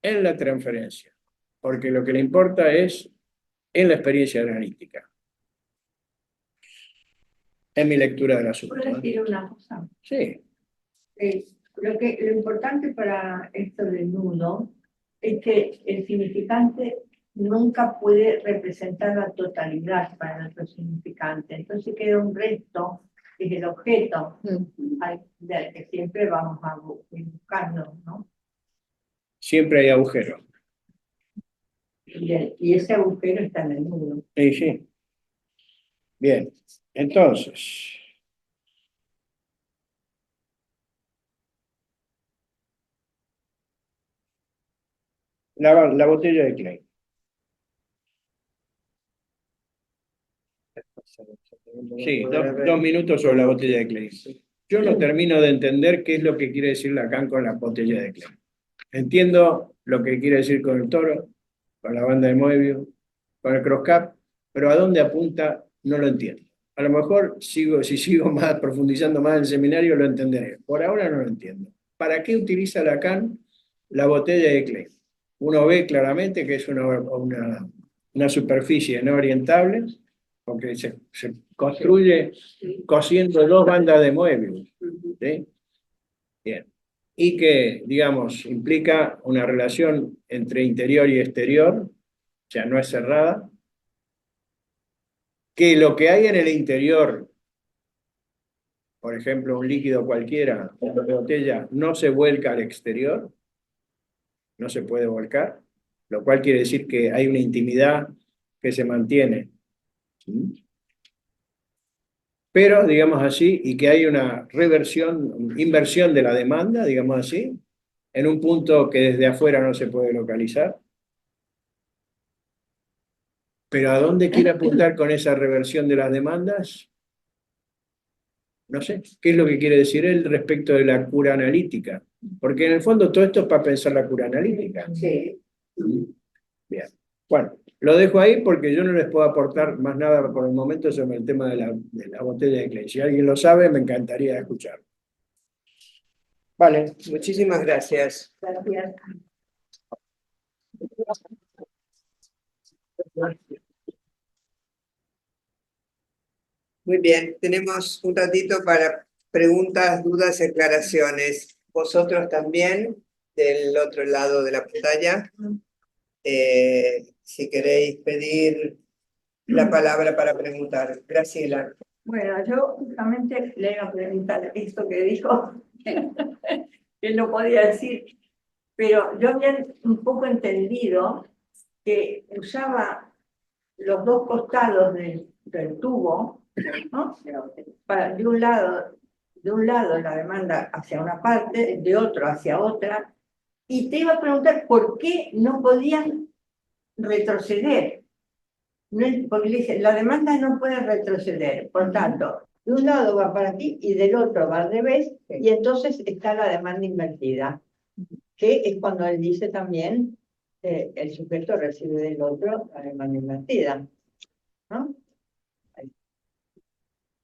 Speaker 5: en la transferencia, porque lo que le importa es en la experiencia analítica. Es mi lectura del asunto.
Speaker 3: ¿Puedo decir una cosa?
Speaker 5: Sí.
Speaker 3: Lo importante para esto del nudo es que el significante nunca puede representar la totalidad para nuestro significante. Entonces queda un resto, que es el objeto, del que siempre vamos a buscarlo, ¿no?
Speaker 5: Siempre hay agujero.
Speaker 3: Y ese agujero está en el nudo.
Speaker 5: Sí, sí. Bien, entonces, la botella de Klein. Sí, 2 minutos sobre la botella de Klein. Yo no termino de entender qué es lo que quiere decir Lacan con la botella de Klein. Entiendo lo que quiere decir con el toro, con la banda de Moebius, con el cross-cap, pero a dónde apunta no lo entiendo. A lo mejor si sigo más, profundizando más en el seminario lo entenderé. Por ahora no lo entiendo. ¿Para qué utiliza Lacan la botella de Klein? Uno ve claramente que es una superficie no orientable, porque se construye cosiendo 2 bandas de Moebius. ¿Sí? Bien. Y que, digamos, implica una relación entre interior y exterior, o sea, no es cerrada, que lo que hay en el interior, por ejemplo, un líquido cualquiera, una botella, no se vuelca al exterior, no se puede volcar, lo cual quiere decir que hay una intimidad que se mantiene. ¿Sí? Pero, digamos así, y que hay una inversión de la demanda, digamos así, en un punto que desde afuera no se puede localizar. Pero ¿a dónde quiere apuntar con esa reversión de las demandas? No sé, ¿qué es lo que quiere decir él respecto de la cura analítica? Porque en el fondo todo esto es para pensar la cura analítica.
Speaker 2: Sí.
Speaker 5: Bien. Bueno, lo dejo ahí porque yo no les puedo aportar más nada por el momento sobre el tema de la botella de Klein. Si alguien lo sabe, me encantaría escucharlo.
Speaker 7: Vale, muchísimas gracias.
Speaker 3: Gracias.
Speaker 7: Muy bien, tenemos un ratito para preguntas, dudas y aclaraciones. Vosotros también, del otro lado de la pantalla. Si queréis pedir la palabra para preguntar. Graciela.
Speaker 3: Bueno, yo justamente le iba a preguntar esto que dijo, que no podía decir, pero yo había un poco entendido que usaba los dos costados del tubo, ¿no? De un lado la demanda hacia una parte, de otro hacia otra, y te iba a preguntar por qué no podían retroceder. No, porque le dice, la demanda no puede retroceder, por tanto, de un lado va para aquí y del otro va al revés, y entonces está la demanda invertida, que es cuando él dice también, el sujeto recibe del otro la demanda invertida, ¿no?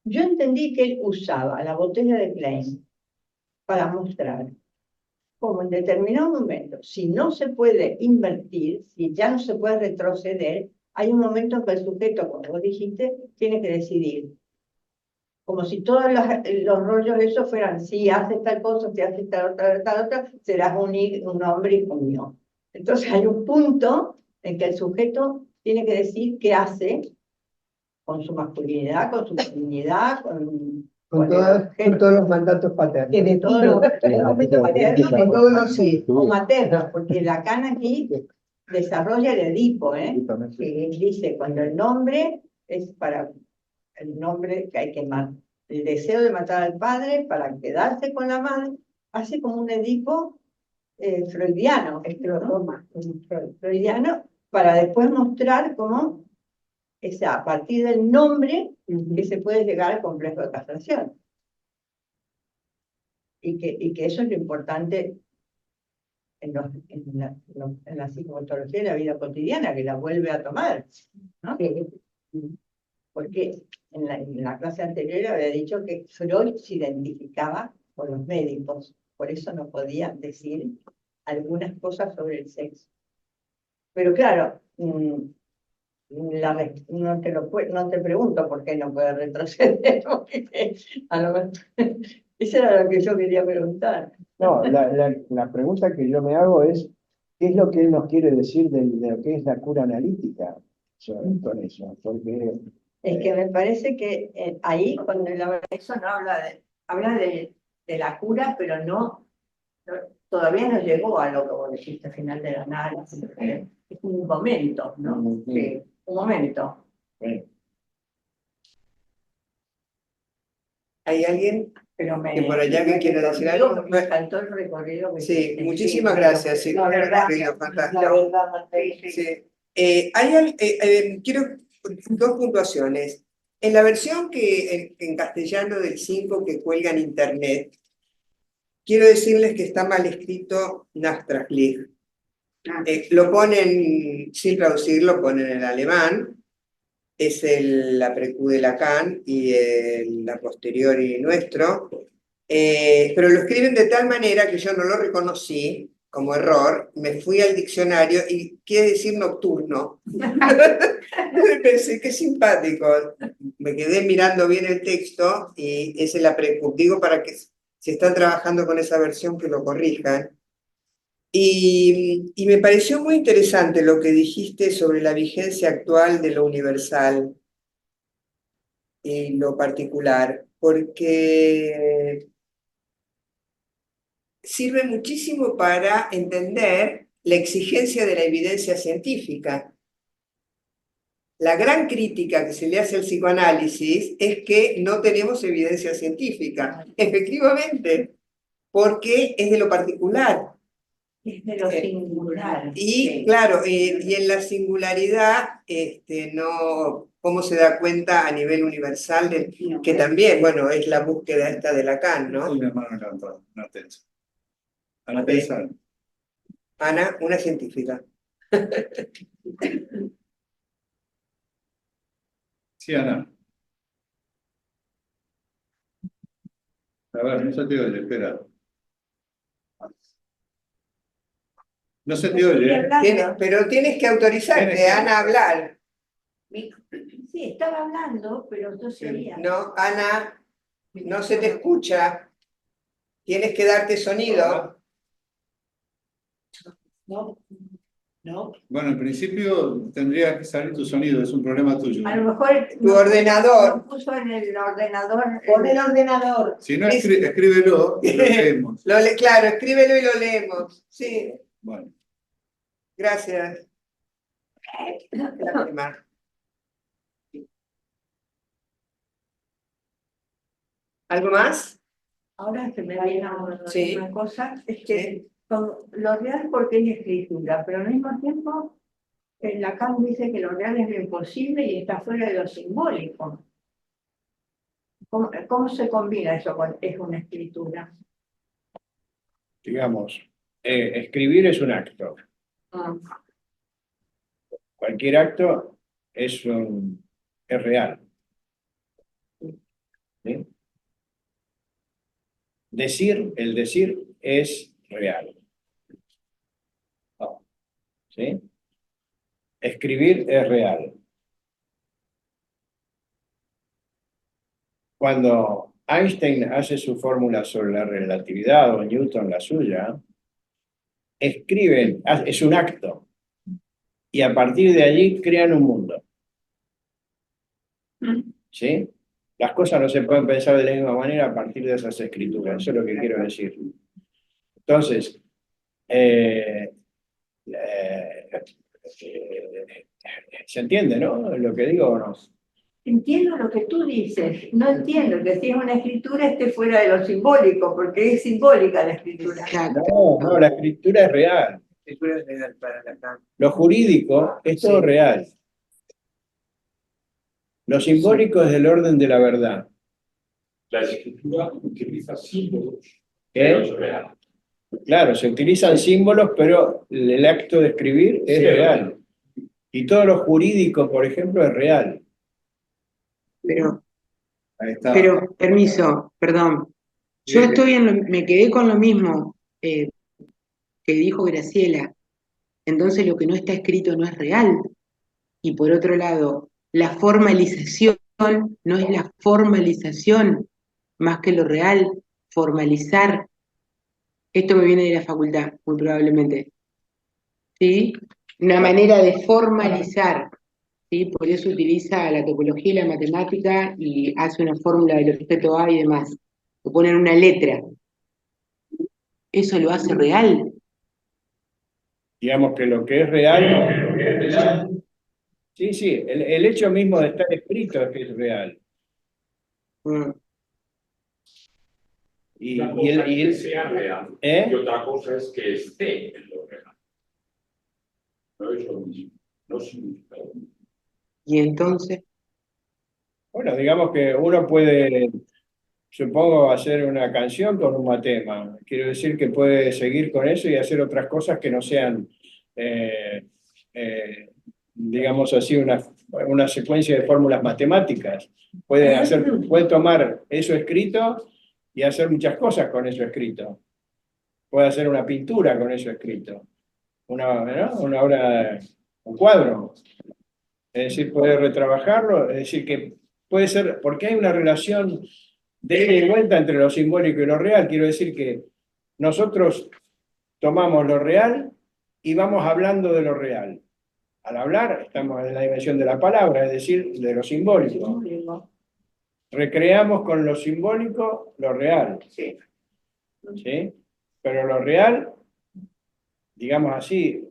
Speaker 3: Yo entendí que él usaba la botella de Klein para mostrar cómo en determinado momento, si no se puede invertir, si ya no se puede retroceder, hay un momento en que el sujeto, como vos dijiste, tiene que decidir. Como si todos los rollos esos fueran, si haces tal cosa, si haces tal otra, serás un hombre y mío. Entonces hay un punto en que el sujeto tiene que decir qué hace con su masculinidad, con su feminidad,
Speaker 1: Con todos los mandatos paternos.
Speaker 3: de todos los mandatos paternos,
Speaker 1: Con todos los sí.
Speaker 3: o maternos, porque Lacan aquí desarrolla el Edipo, que dice cuando el nombre es para el nombre que hay que matar, el deseo de matar al padre para quedarse con la madre, hace como un Edipo freudiano, freudiano, para después mostrar cómo es a partir del nombre que se puede llegar al complejo de castración. Y que eso es lo importante en la psicopatología de la vida cotidiana, que la vuelve a tomar, ¿no? Porque en la clase anterior había dicho que Freud se identificaba con los médicos, por eso no podía decir algunas cosas sobre el sexo. Pero claro, no te pregunto por qué no puede retroceder, porque a lo mejor, eso era lo que yo quería preguntar.
Speaker 2: No, la pregunta que yo me hago es, ¿qué es lo que él nos quiere decir de lo que es la cura analítica con eso? Porque
Speaker 3: Es que me parece que ahí, cuando él habla de eso, no habla de la cura, pero todavía no llegó a lo que vos dijiste al final del análisis. Es un momento, ¿no? Sí, un momento.
Speaker 7: ¿Hay alguien
Speaker 3: Pero
Speaker 7: que por allá que quiera decir algo?
Speaker 3: Me encantó el recorrido que
Speaker 7: Sí,
Speaker 3: hiciste.
Speaker 7: muchísimas gracias. Sí,
Speaker 3: La verdad,
Speaker 7: fantástico.
Speaker 3: la verdad, Matei,
Speaker 7: Sí. Quiero dos puntuaciones. En la versión en castellano del 5 que cuelga en internet, quiero decirles que está mal escrito Nachtraschlich. Lo ponen, sin traducirlo, ponen en alemán, es la precu de Lacan y la posteriori nuestro, pero lo escriben de tal manera que yo no lo reconocí como error, me fui al diccionario y quiere decir nocturno. Pensé, qué simpático. Me quedé mirando bien el texto y esa es la precu. Digo para que si están trabajando con esa versión que lo corrijan. Y me pareció muy interesante lo que dijiste sobre la vigencia actual de lo universal y lo particular, porque sirve muchísimo para entender la exigencia de la evidencia científica. La gran crítica que se le hace al psicoanálisis es que no tenemos evidencia científica, efectivamente, porque es de lo particular.
Speaker 3: es de lo singular.
Speaker 7: Y claro, y en la singularidad, no, cómo se da cuenta a nivel universal, que también, bueno, es la búsqueda esta de Lacan, ¿no?
Speaker 6: Una mano levantada, una tensa. Ana pensar.
Speaker 7: Ana, una científica.
Speaker 6: Sí, Ana. A ver, no se te oye, espera. No se te oye.
Speaker 7: Pero tienes que autorizarte, Ana, a hablar.
Speaker 3: Sí, estaba hablando, pero no se oía.
Speaker 7: No, Ana, no se te escucha. Tienes que darte sonido.
Speaker 3: No.
Speaker 6: Bueno, en principio tendría que salir tu sonido, es un problema tuyo.
Speaker 3: A lo mejor
Speaker 7: Tu ordenador.
Speaker 3: no puso en el ordenador.
Speaker 1: Pon el ordenador.
Speaker 6: Si no, escríbelo y lo leemos.
Speaker 7: Claro, escríbelo y lo leemos. Sí,
Speaker 6: Bueno,
Speaker 7: gracias. ¿Algo más?
Speaker 3: Ahora se me viene
Speaker 7: Sí.
Speaker 3: una cosa, es que lo real porque es escritura, pero al mismo tiempo Lacan dice que lo real es lo imposible y está fuera de lo simbólico. ¿Cómo se combina eso con es una escritura?
Speaker 5: Digamos, escribir es un acto.
Speaker 3: Ah,
Speaker 5: Cualquier acto es real. ¿Sí? El decir es real. ¿Sí? Escribir es real. Cuando Einstein hace su fórmula sobre la relatividad o Newton la suya, escriben, es un acto, y a partir de allí crean un mundo. ¿Sí? Las cosas no se pueden pensar de la misma manera a partir de esas escrituras, eso es lo que quiero decir. Entonces, ¿se entiende, no? Lo que digo o no.
Speaker 3: entiendo lo que tú dices, no entiendo que si es una escritura esté fuera de lo simbólico, porque es simbólica la escritura.
Speaker 5: No, no, la escritura es real.
Speaker 7: La escritura es real para Lacan.
Speaker 5: Lo jurídico es todo real. Lo simbólico es del orden de la verdad.
Speaker 8: La escritura utiliza símbolos,
Speaker 5: ¿Eh?
Speaker 8: pero es real.
Speaker 5: Claro, se utilizan símbolos, pero el acto de escribir es
Speaker 8: Sí,
Speaker 5: real. Y todo lo jurídico, por ejemplo, es real.
Speaker 6: Ahí está.
Speaker 9: Pero, permiso, perdón. Yo me quedé con lo mismo que dijo Graciela. Entonces lo que no está escrito no es real. Y por otro lado, la formalización no es la formalización más que lo real, formalizar. Esto me viene de la facultad, muy probablemente. ¿Sí? Una manera de formalizar. ¿Sí? Por eso utiliza la topología y la matemática y hace una fórmula del objeto A y demás. O poner una letra. Eso lo hace real.
Speaker 5: Digamos que lo que es real. Sí, sí, el hecho mismo de estar escrito es que es real.
Speaker 9: Mm.
Speaker 8: Una cosa es que sea real y otra cosa es que esté en lo real. No es lo mismo, no significa lo mismo.
Speaker 9: Y entonces,
Speaker 5: Bueno, digamos que uno puede, supongo, hacer una canción con un matema. Quiero decir que puede seguir con eso y hacer otras cosas que no sean, digamos así, una secuencia de fórmulas matemáticas. Puede tomar eso escrito y hacer muchas cosas con eso escrito. Puede hacer una pintura con eso escrito. Una obra, un cuadro. Es decir, puede retrabajarlo, es decir, que puede ser, porque hay una relación de ida y vuelta entre lo simbólico y lo real. Quiero decir que nosotros tomamos lo real y vamos hablando de lo real. Al hablar estamos en la dimensión de la palabra, es decir, de lo simbólico. Recreamos con lo simbólico lo real. ¿Sí? Pero lo real, digamos así,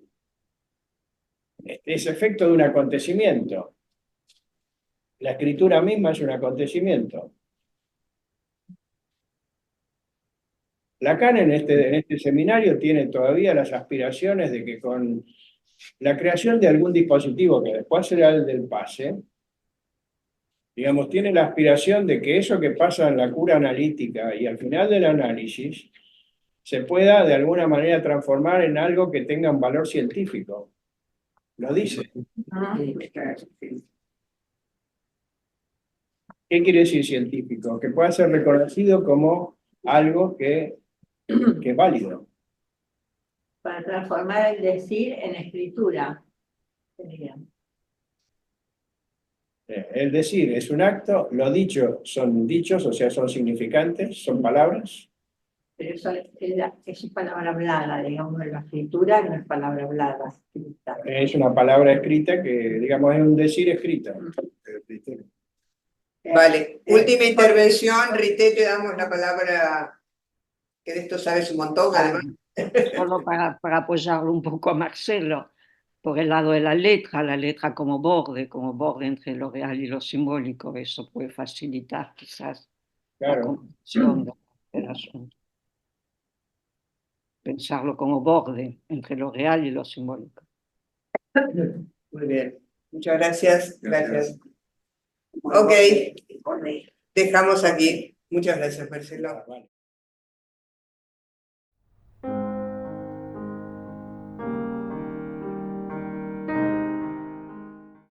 Speaker 5: es efecto de un acontecimiento. La escritura misma es un acontecimiento. Lacan en este seminario tiene todavía las aspiraciones de que con la creación de algún dispositivo que después será el del pase, digamos, tiene la aspiración de que eso que pasa en la cura analítica y al final del análisis se pueda de alguna manera transformar en algo que tenga un valor científico. Lo dice. ¿Qué quiere decir científico? Que pueda ser reconocido como algo que es válido.
Speaker 3: Para transformar el decir en escritura.
Speaker 5: El decir es un acto, lo dicho son dichos, o sea, son significantes, son palabras.
Speaker 3: Pero eso es palabra hablada, digamos, la escritura no es palabra hablada. Escrita.
Speaker 5: Es una palabra escrita que, digamos, es un decir escrito.
Speaker 7: Vale, última intervención, Rité, te damos la palabra, que de esto sabes un montón, además.
Speaker 10: Solo para apoyarlo un poco a Marcelo, por el lado de la letra como borde entre lo real y lo simbólico, eso puede facilitar quizás
Speaker 5: Claro.
Speaker 10: comprensión del asunto. Pensarlo como borde entre lo real y lo simbólico.
Speaker 7: Muy bien. Muchas gracias.
Speaker 6: Gracias.
Speaker 7: Ok, dejamos aquí. Muchas gracias, Marcelo.
Speaker 5: Bueno.